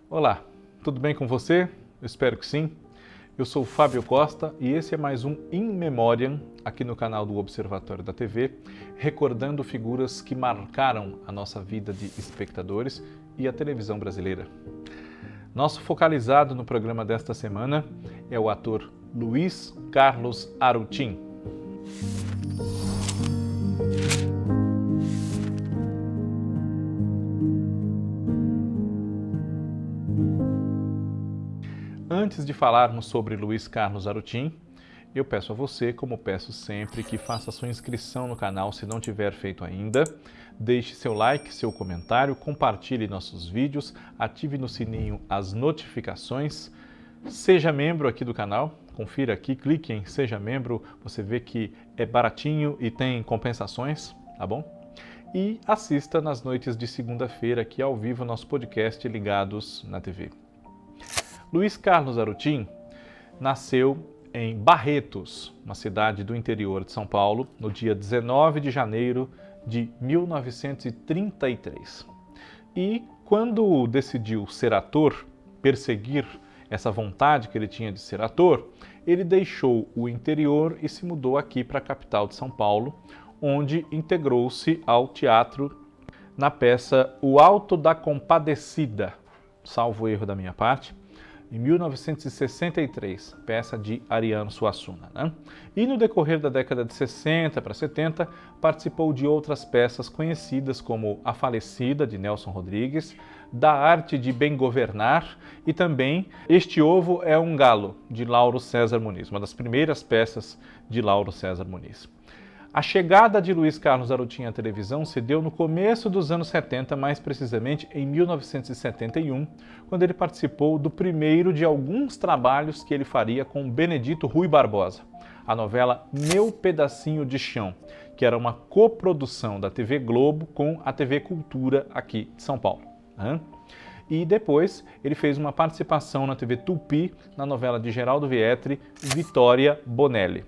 Olá, tudo bem com você? Eu espero que sim. Eu sou o Fábio Costa e esse é mais um In Memoriam aqui no canal do Observatório da TV, recordando figuras que marcaram a nossa vida de espectadores e a televisão brasileira. Nosso focalizado no programa desta semana é o ator Luiz Carlos Arutin. Antes de falarmos sobre Luiz Carlos Arutin, eu peço a você, como peço sempre, que faça sua inscrição no canal se não tiver feito ainda. Deixe seu like, seu comentário, compartilhe nossos vídeos, ative no sininho as notificações. Seja membro aqui do canal, confira aqui, clique em Seja Membro, você vê que é baratinho e tem compensações, tá bom? E assista nas noites de segunda-feira aqui ao vivo nosso podcast Ligados na TV. Luiz Carlos Arutin nasceu em Barretos, uma cidade do interior de São Paulo, no dia 19 de janeiro de 1933. E quando decidiu ser ator, perseguir essa vontade que ele tinha de ser ator, ele deixou o interior e se mudou aqui para a capital de São Paulo, onde integrou-se ao teatro na peça O Alto da Compadecida, salvo erro da minha parte, em 1963, peça de Ariano Suassuna. E no decorrer da década de 60 para 70, participou de outras peças conhecidas como A Falecida, de Nelson Rodrigues, Da Arte de Bem Governar e também Este Ovo é um Galo, de Lauro César Muniz, uma das primeiras peças de Lauro César Muniz. A chegada de Luiz Carlos Arutin à televisão se deu no começo dos anos 70, mais precisamente em 1971, quando ele participou do primeiro de alguns trabalhos que ele faria com Benedito Rui Barbosa, a novela Meu Pedacinho de Chão, que era uma coprodução da TV Globo com a TV Cultura aqui de São Paulo. E depois ele fez uma participação na TV Tupi, na novela de Geraldo Vietri, Vitória Bonelli.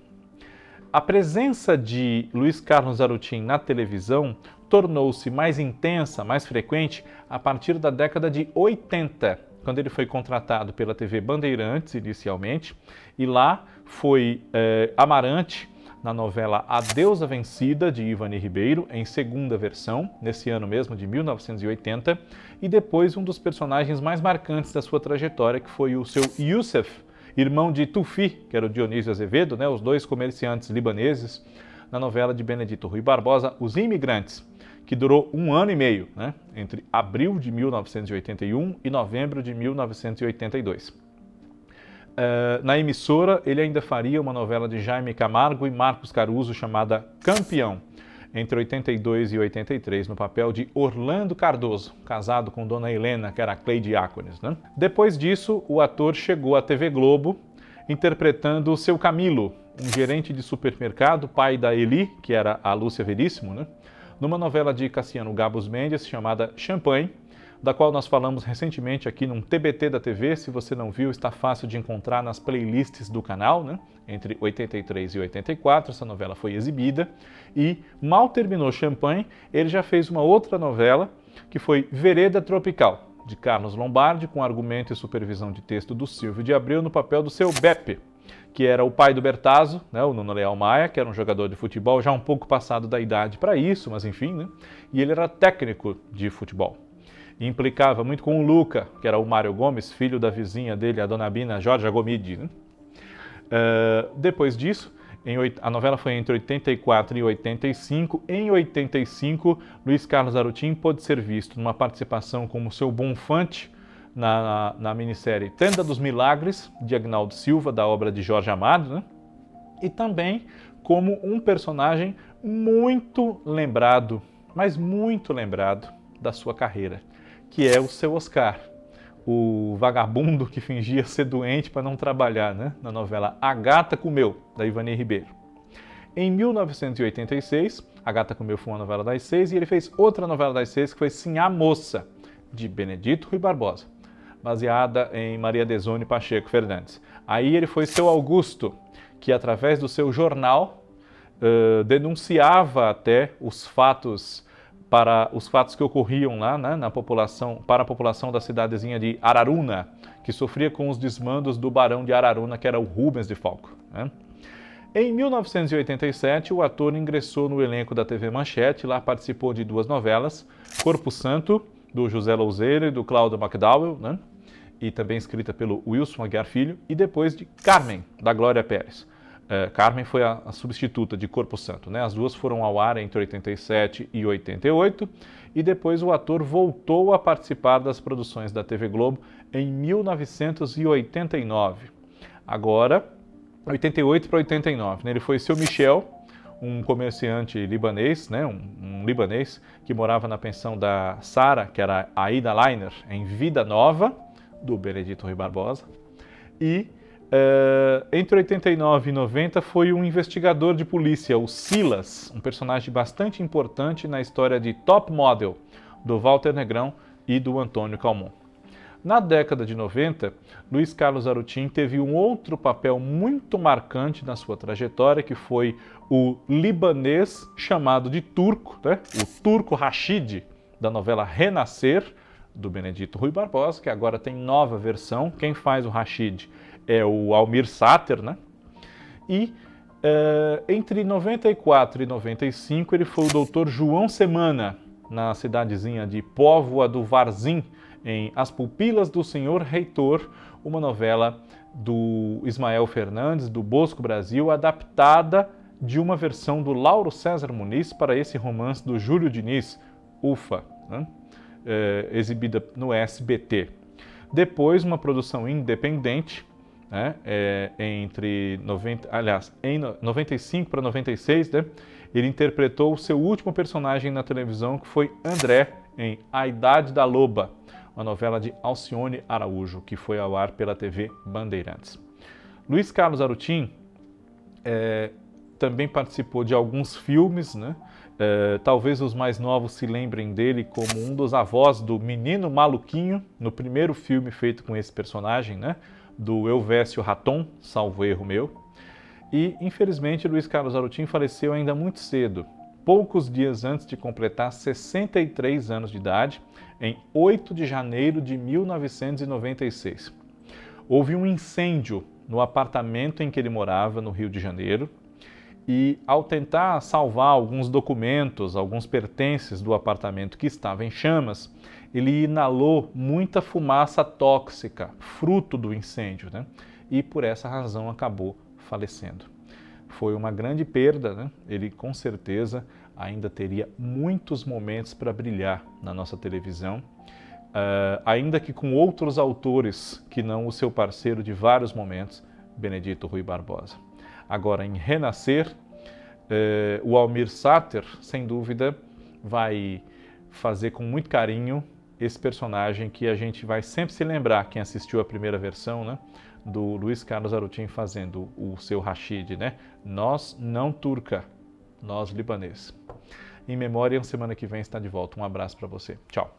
A presença de Luiz Carlos Arutin na televisão tornou-se mais intensa, mais frequente, a partir da década de 80, quando ele foi contratado pela TV Bandeirantes, inicialmente, e lá foi Amarante, na novela A Deusa Vencida, de Ivani Ribeiro, em segunda versão, nesse ano mesmo, de 1980, e depois um dos personagens mais marcantes da sua trajetória, que foi o seu Youssef, irmão de Tufi, que era o Dionísio Azevedo, os dois comerciantes libaneses, na novela de Benedito Rui Barbosa, Os Imigrantes, que durou 1 ano e meio, entre abril de 1981 e novembro de 1982. Na emissora, ele ainda faria uma novela de Jaime Camargo e Marcos Caruso chamada Campeão, entre 82 e 83, no papel de Orlando Cardoso, casado com Dona Helena, que era a Cleide Diácones. Depois disso, o ator chegou à TV Globo, interpretando o seu Camilo, um gerente de supermercado, pai da Eli, que era a Lúcia Veríssimo, numa novela de Cassiano Gabos Mendes chamada Champanhe, da qual nós falamos recentemente aqui num TBT da TV. Se você não viu, está fácil de encontrar nas playlists do canal, entre 83 e 84, essa novela foi exibida, e mal terminou Champanhe, ele já fez uma outra novela, que foi Vereda Tropical, de Carlos Lombardi, com argumento e supervisão de texto do Silvio de Abreu, no papel do seu Beppe, que era o pai do Bertazzo, o Nuno Leal Maia, que era um jogador de futebol, já um pouco passado da idade para isso, mas enfim, e ele era técnico de futebol. E implicava muito com o Luca, que era o Mário Gomes, filho da vizinha dele, a dona Bina Jorge Gomide. Depois disso, a novela foi entre 84 e 85. Em 85, Luiz Carlos Arutin pôde ser visto numa participação como seu Bonfante na minissérie Tenda dos Milagres, de Agnaldo Silva, da obra de Jorge Amado, e também como um personagem muito lembrado, mas muito lembrado da sua carreira, que é o seu Oscar, o vagabundo que fingia ser doente para não trabalhar, na novela A Gata Comeu, da Ivani Ribeiro. Em 1986, A Gata Comeu foi uma novela das 6 e ele fez outra novela das 6 que foi Sim a Moça, de Benedito Rui Barbosa, baseada em Maria Desone Pacheco Fernandes. Aí ele foi seu Augusto, que através do seu jornal denunciava até os fatos para os fatos que ocorriam lá, né, para a população da cidadezinha de Araruna, que sofria com os desmandos do barão de Araruna, que era o Rubens de Falco, né? Em 1987, o ator ingressou no elenco da TV Manchete, lá participou de 2 novelas, Corpo Santo, do José Louzeiro e do Cláudio McDowell, né? E também escrita pelo Wilson Aguiar Filho, e depois de Carmen, da Glória Pérez. Carmen foi a substituta de Corpo Santo, né? As duas foram ao ar entre 87 e 88, e depois o ator voltou a participar das produções da TV Globo em 1989. Agora, 88 para 89, né? Ele foi seu Michel, um comerciante libanês, né? um libanês que morava na pensão da Sara, que era a Aida Leiner, em Vida Nova, do Benedito Rui Barbosa. E entre 89 e 90 foi um investigador de polícia, o Silas, um personagem bastante importante na história de Top Model, do Walter Negrão e do Antônio Calmon. Na década de 90, Luiz Carlos Arutin teve um outro papel muito marcante na sua trajetória, que foi o libanês chamado de Turco, né? O Turco Rashid, da novela Renascer, do Benedito Rui Barbosa, que agora tem nova versão. Quem faz o Rashid é o Almir Sater, né? E entre 94 e 95 ele foi o doutor João Semana, na cidadezinha de Póvoa do Varzim, em As Pupilas do Senhor Reitor, uma novela do Ismael Fernandes, do Bosco Brasil, adaptada de uma versão do Lauro César Muniz para esse romance do Júlio Diniz, Ufa, né? Exibida no SBT. Depois, uma produção independente, né? Em 95 para 96, né? Ele interpretou o seu último personagem na televisão, que foi André, em A Idade da Loba, uma novela de Alcione Araújo, que foi ao ar pela TV Bandeirantes. Luiz Carlos Arutin também participou de alguns filmes, né? Talvez os mais novos se lembrem dele como um dos avós do Menino Maluquinho, no primeiro filme feito com esse personagem, né? Do Elvésio Raton, salvo erro meu. E, infelizmente, Luiz Carlos Arutin faleceu ainda muito cedo, poucos dias antes de completar 63 anos de idade, em 8 de janeiro de 1996. Houve um incêndio no apartamento em que ele morava, no Rio de Janeiro, e ao tentar salvar alguns documentos, alguns pertences do apartamento que estava em chamas, ele inalou muita fumaça tóxica, fruto do incêndio, né? E por essa razão acabou falecendo. Foi uma grande perda, né? Ele com certeza ainda teria muitos momentos para brilhar na nossa televisão, ainda que com outros autores que não o seu parceiro de vários momentos, Benedito Rui Barbosa. Agora, em Renascer, o Almir Sater, sem dúvida, vai fazer com muito carinho esse personagem que a gente vai sempre se lembrar, quem assistiu a primeira versão, né, do Luiz Carlos Arutin fazendo o seu Rashid, né? Nós não turca, nós libanês. Em memória, semana que vem está de volta. Um abraço para você. Tchau.